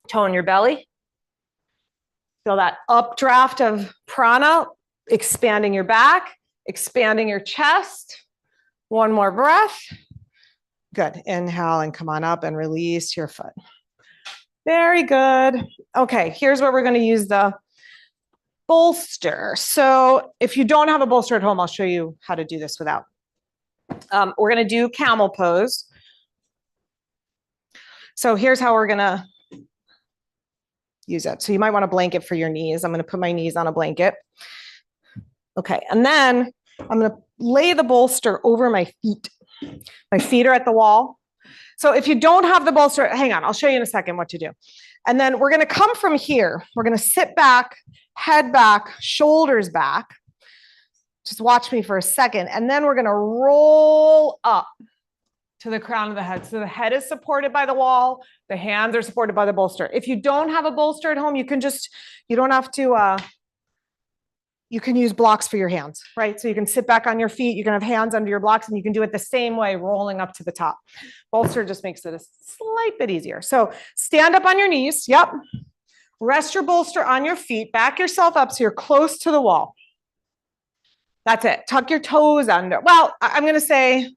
Tone your belly. Feel that updraft of prana, expanding your back, expanding your chest. One more breath. Good. Inhale and come on up and release your foot. Very good. Okay, here's where we're going to use the bolster. So if you don't have a bolster at home, I'll show you how to do this without. We're going to do camel pose. So here's how we're going to use it. So you might want a blanket for your knees. I'm going to put my knees on a blanket. Okay, and then I'm going to lay the bolster over my feet. My feet are at the wall. So if you don't have the bolster, hang on, I'll show you in a second what to do. And then we're going to come from here. We're going to sit back, head back, shoulders back. Just watch me for a second. And then we're going to roll up to the crown of the head. So the head is supported by the wall. The hands are supported by the bolster. If you don't have a bolster at home, you can just, you don't have to, you can use blocks for your hands, right? So you can sit back on your feet. You can have hands under your blocks and you can do it the same way, rolling up to the top. Bolster just makes it a slight bit easier. So stand up on your knees. Yep. Rest your bolster on your feet. Back yourself up so you're close to the wall. That's it. Tuck your toes under. Well, I'm going to say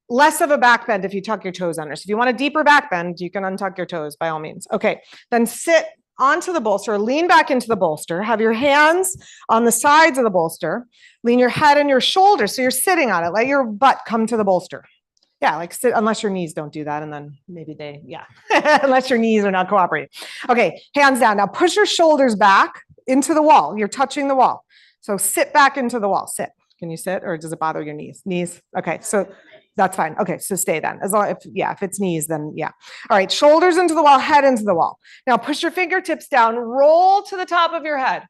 less of a back bend if you tuck your toes under. So if you want a deeper back bend, you can untuck your toes by all means. Okay, then sit onto the bolster, lean back into the bolster, have your hands on the sides of the bolster, lean your head and your shoulders. So you're sitting on it, let your butt come to the bolster. Yeah, like sit, unless your knees don't do that. And then maybe they, yeah, unless your knees are not cooperating. Okay, hands down. Now push your shoulders back into the wall. You're touching the wall. So sit back into the wall, sit. Can you sit or does it bother your knees? Knees. Okay, so that's fine. Okay, so stay then. As long if it's knees, then yeah. All right, shoulders into the wall, head into the wall. Now push your fingertips down, roll to the top of your head.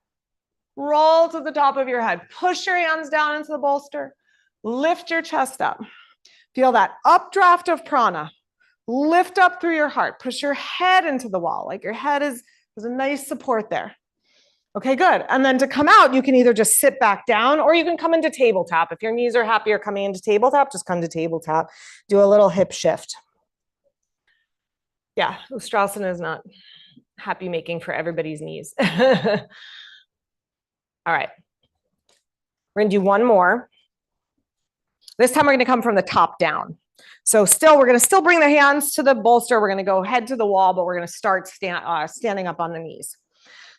Roll to the top of your head. Push your hands down into the bolster. Lift your chest up. Feel that updraft of prana. Lift up through your heart. Push your head into the wall. Like your head is, there's a nice support there. Okay, good. And then to come out, you can either just sit back down or you can come into tabletop. If your knees are happier coming into tabletop, just come to tabletop. Do a little hip shift. Yeah, Ustrasana is not happy making for everybody's knees. All right. We're going to do one more. This time we're going to come from the top down. So we're going to still bring the hands to the bolster. We're going to go head to the wall, but we're going to start standing up on the knees.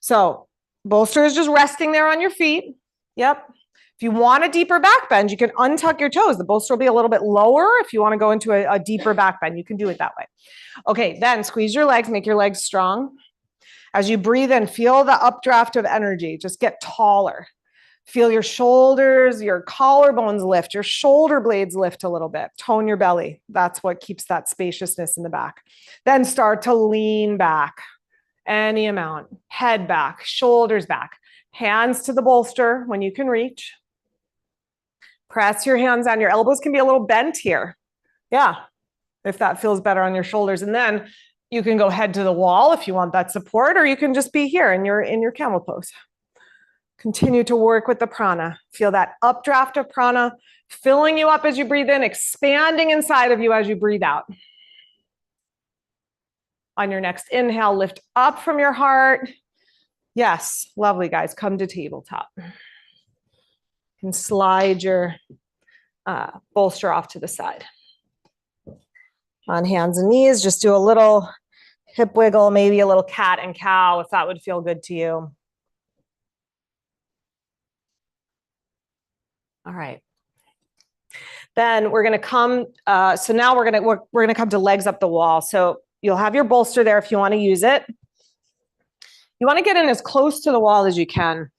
So bolster is just resting there on your feet. Yep. If you want a deeper back bend, you can untuck your toes. The bolster will be a little bit lower. If you want to go into a deeper back bend, you can do it that way. Okay, then squeeze your legs, make your legs strong. As you breathe in, feel the updraft of energy. Just get taller. Feel your shoulders, your collarbones lift, your shoulder blades lift a little bit. Tone your belly. That's what keeps that spaciousness in the back. Then start to lean back. Any amount, head back, shoulders back, hands to the bolster when you can reach. Press your hands on. Your elbows can be a little bent here. Yeah, if that feels better on your shoulders. And then you can go head to the wall if you want that support, or you can just be here in your camel pose. Continue to work with the prana. Feel that updraft of prana, filling you up as you breathe in, expanding inside of you as you breathe out. On your next inhale, lift up from your heart. Yes, lovely guys, come to tabletop. You can slide your bolster off to the side. On hands and knees, just do a little hip wiggle, maybe a little cat and cow if that would feel good to you. All right. Then we're going to come, so now we're going to come to legs up the wall. So you'll have your bolster there if you want to use it. You want to get in as close to the wall as you can.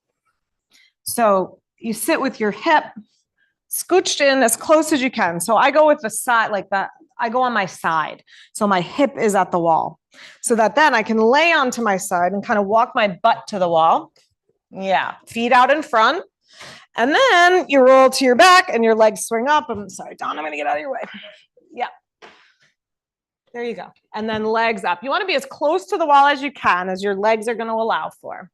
So you sit with your hip scooched in as close as you can. So I go with the side like that. I go on my side. So my hip is at the wall so that then I can lay onto my side and kind of walk my butt to the wall. Yeah. Feet out in front. And then you roll to your back and your legs swing up. I'm sorry, Dawn, I'm going to get out of your way. Yeah. There you go. And then legs up. You want to be as close to the wall as you can, as your legs are going to allow for.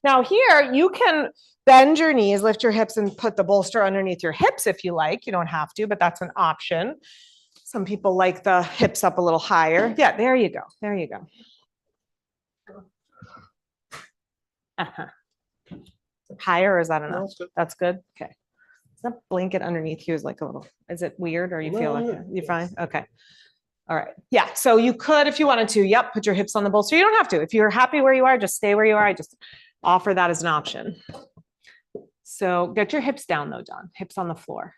Now here you can bend your knees, lift your hips, and put the bolster underneath your hips if you like. You don't have to, but that's an option. Some people like the hips up a little higher. Yeah, there you go. There you go. Uh-huh. Higher, or is that enough? No, good. That's good. Okay. Is that blanket underneath you is like a little, is it weird or you feel like you're fine? Okay. All right. Yeah. So you could, if you wanted to, yep, put your hips on the bolster. You don't have to. If you're happy where you are, just stay where you are. I just offer that as an option. So get your hips down though, Dawn. Hips on the floor.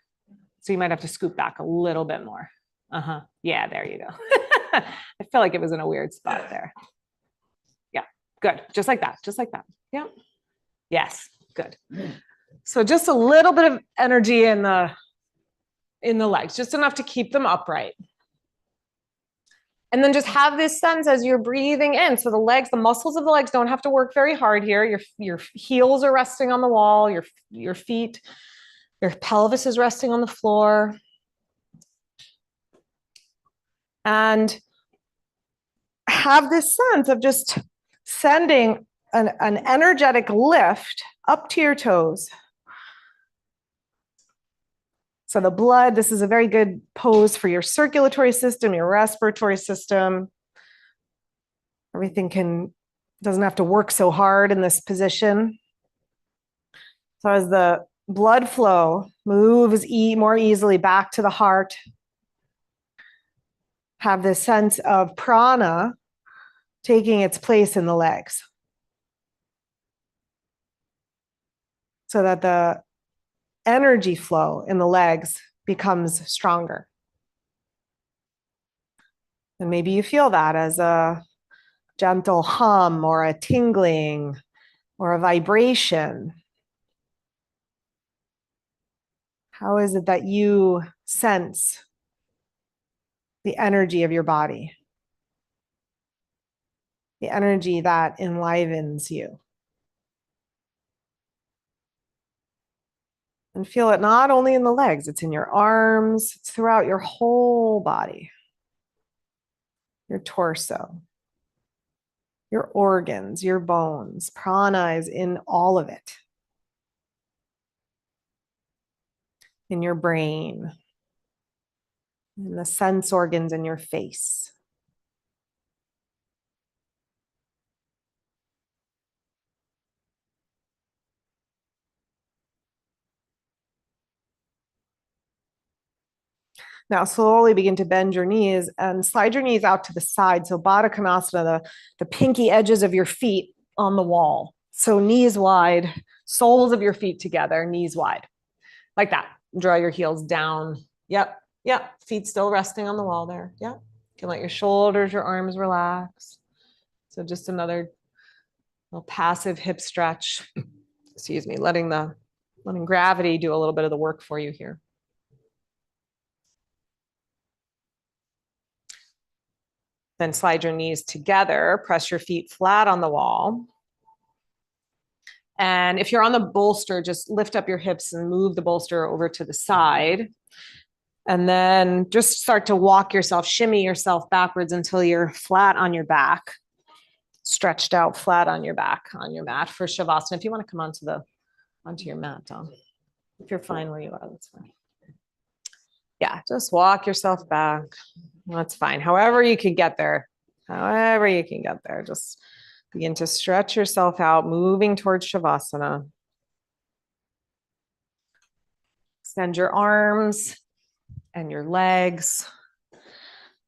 So you might have to scoop back a little bit more. Uh-huh. Yeah, there you go. I felt like it was in a weird spot there. Yeah, good. Just like that. Just like that. Yeah. Yes, good. So just a little bit of energy in the legs, just enough to keep them upright. And then just have this sense as you're breathing in. So the legs, the muscles of the legs don't have to work very hard here. Your heels are resting on the wall, your feet, your pelvis is resting on the floor. And have this sense of just sending an energetic lift up to your toes. So the blood, this is a very good pose for your circulatory system, your respiratory system. Everything doesn't have to work so hard in this position. So as the blood flow moves more easily back to the heart, have this sense of prana taking its place in the legs. So that the energy flow in the legs becomes stronger. And maybe you feel that as a gentle hum or a tingling or a vibration. How is it that you sense the energy of your body? The energy that enlivens you. And feel it not only in the legs, it's in your arms, it's throughout your whole body, your torso, your organs, your bones. Prana is in all of it. In your brain, in the sense organs in your face. Now slowly begin to bend your knees and slide your knees out to the side. So Baddha Konasana, the pinky edges of your feet on the wall. So knees wide, soles of your feet together, knees wide. Like that. Draw your heels down. Yep. Yep. Feet still resting on the wall there. Yep. You can let your shoulders, your arms relax. So just another little passive hip stretch. Excuse me, letting gravity do a little bit of the work for you here. Then slide your knees together, press your feet flat on the wall. And if you're on the bolster, just lift up your hips and move the bolster over to the side. And then just start to walk yourself, shimmy yourself backwards until you're flat on your back, stretched out flat on your back on your mat for Shavasana. If you want to come onto your mat, Tom, if you're fine where you are, that's fine. Yeah, just walk yourself back. That's fine. However you can get there. However you can get there. Just begin to stretch yourself out, moving towards Shavasana. Extend your arms and your legs.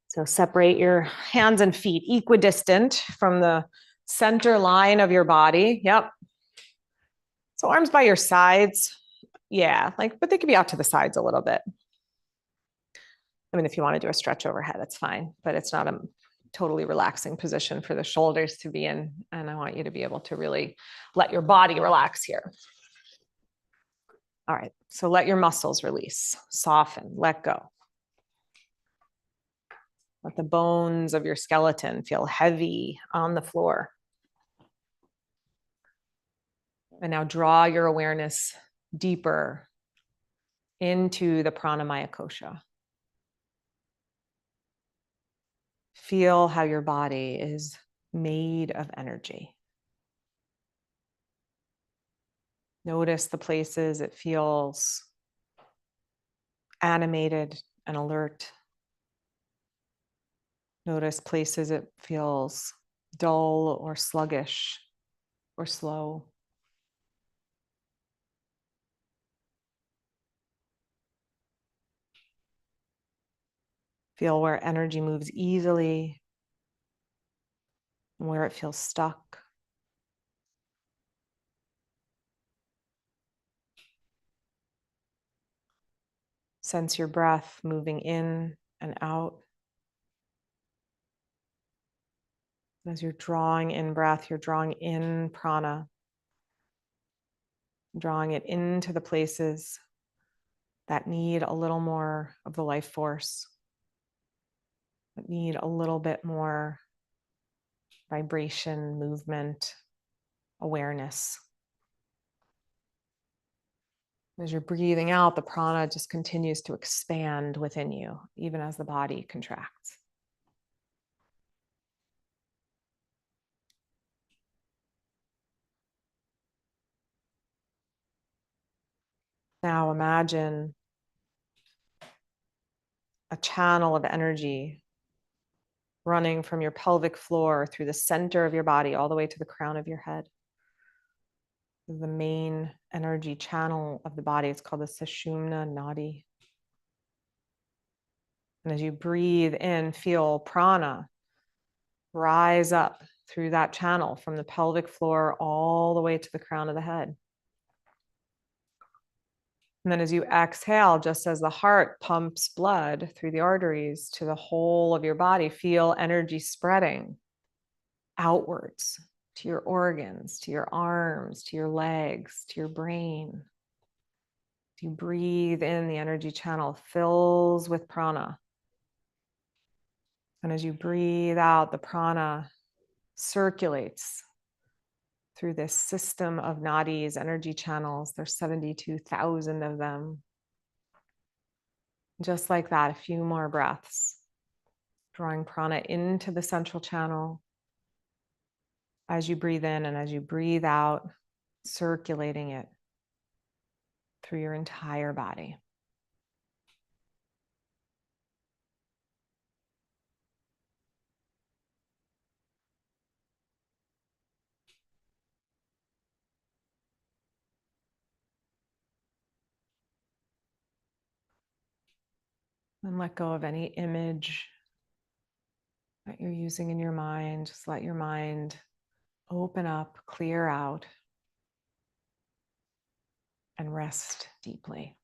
So separate your hands and feet equidistant from the center line of your body. Yep. So arms by your sides. Yeah, but they could be out to the sides a little bit. I mean, if you want to do a stretch overhead, that's fine, but it's not a totally relaxing position for the shoulders to be in. And I want you to be able to really let your body relax here. All right, so let your muscles release, soften, let go. Let the bones of your skeleton feel heavy on the floor. And now draw your awareness deeper into the Pranamayakosha. Feel how your body is made of energy. Notice the places it feels animated and alert. Notice places it feels dull or sluggish or slow. Feel where energy moves easily and where it feels stuck. Sense your breath moving in and out. As you're drawing in breath, you're drawing in prana, drawing it into the places that need a little more of the life force, that need a little bit more vibration, movement, awareness. As you're breathing out, the prana just continues to expand within you, even as the body contracts. Now imagine a channel of energy running from your pelvic floor through the center of your body all the way to the crown of your head. The main energy channel of the body. It's called the Sushumna Nadi. And as you breathe in, feel prana rise up through that channel from the pelvic floor all the way to the crown of the head. And then as you exhale, just as the heart pumps blood through the arteries to the whole of your body, feel energy spreading outwards to your organs, to your arms, to your legs, to your brain. As you breathe in, the energy channel fills with prana. And as you breathe out, the prana circulates through this system of nadis, energy channels. There's 72,000 of them. Just like that, a few more breaths. Drawing prana into the central channel as you breathe in, and as you breathe out, circulating it through your entire body. And let go of any image that you're using in your mind. Just let your mind open up, clear out, and rest deeply.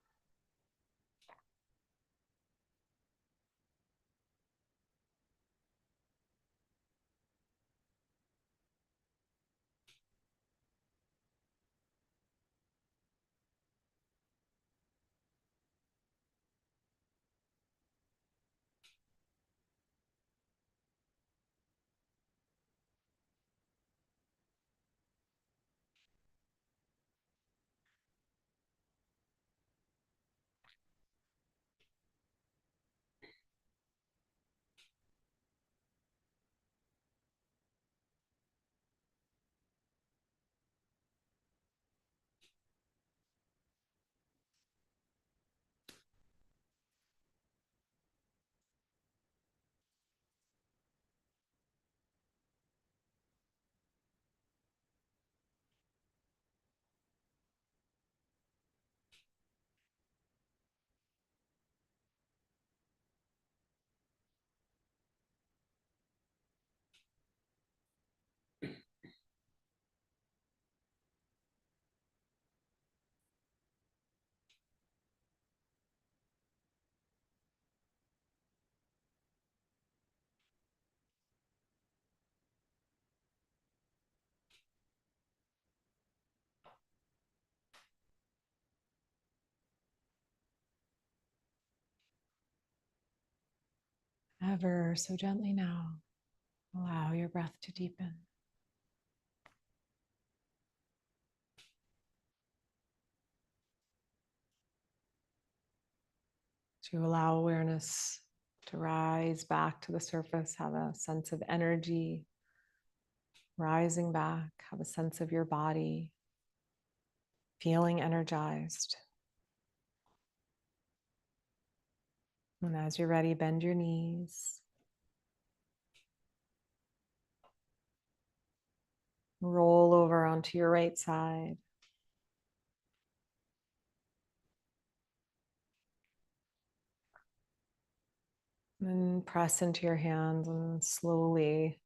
Ever so gently now, allow your breath to deepen. To allow awareness to rise back to the surface, have a sense of energy rising back, have a sense of your body feeling energized. And as you're ready, bend your knees. Roll over onto your right side. And press into your hands and slowly,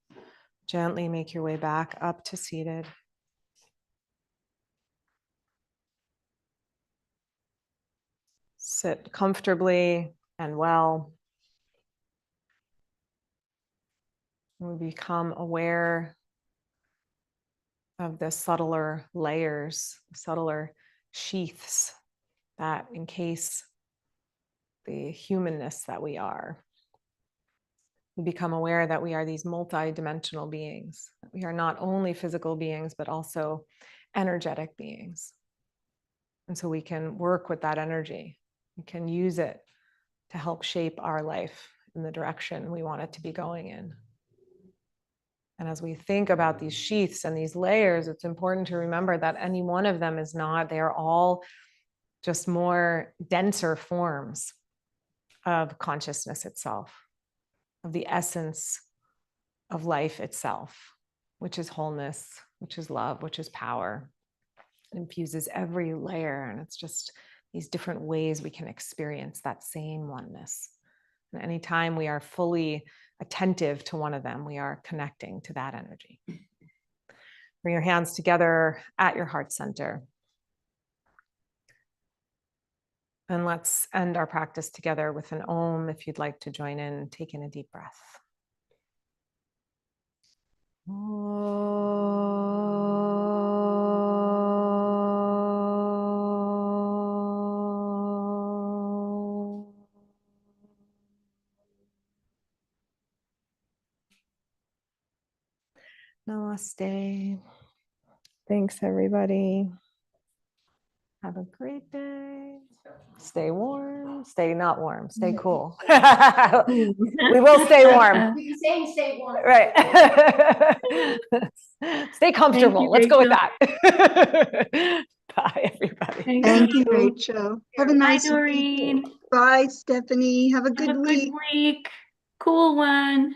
gently make your way back up to seated. Sit comfortably and well. We become aware of the subtler layers, subtler sheaths that encase the humanness that we are. We become aware that we are these multi-dimensional beings. We are not only physical beings, but also energetic beings. And so we can work with that energy. We can use it to help shape our life in the direction we want it to be going in. And as we think about these sheaths and these layers, it's important to remember that any one of them is not, they are all just more denser forms of consciousness itself, of the essence of life itself, which is wholeness, which is love, which is power. It infuses every layer, and it's just these different ways we can experience that same oneness. And anytime we are fully attentive to one of them, we are connecting to that energy. Bring your hands together at your heart center. And let's end our practice together with an Om. If you'd like to join in, take in a deep breath. Namaste. Thanks, everybody. Have a great day. Stay warm. Stay not warm. Stay cool. We will stay warm. We've been saying stay warm. Right. Stay comfortable. you, Let's go with Rachel. that. Bye, everybody. Thank you, Rachel. Have a Bye, nice week. Doreen. Bye, Stephanie. Have a Have good a week. good week. Cool one.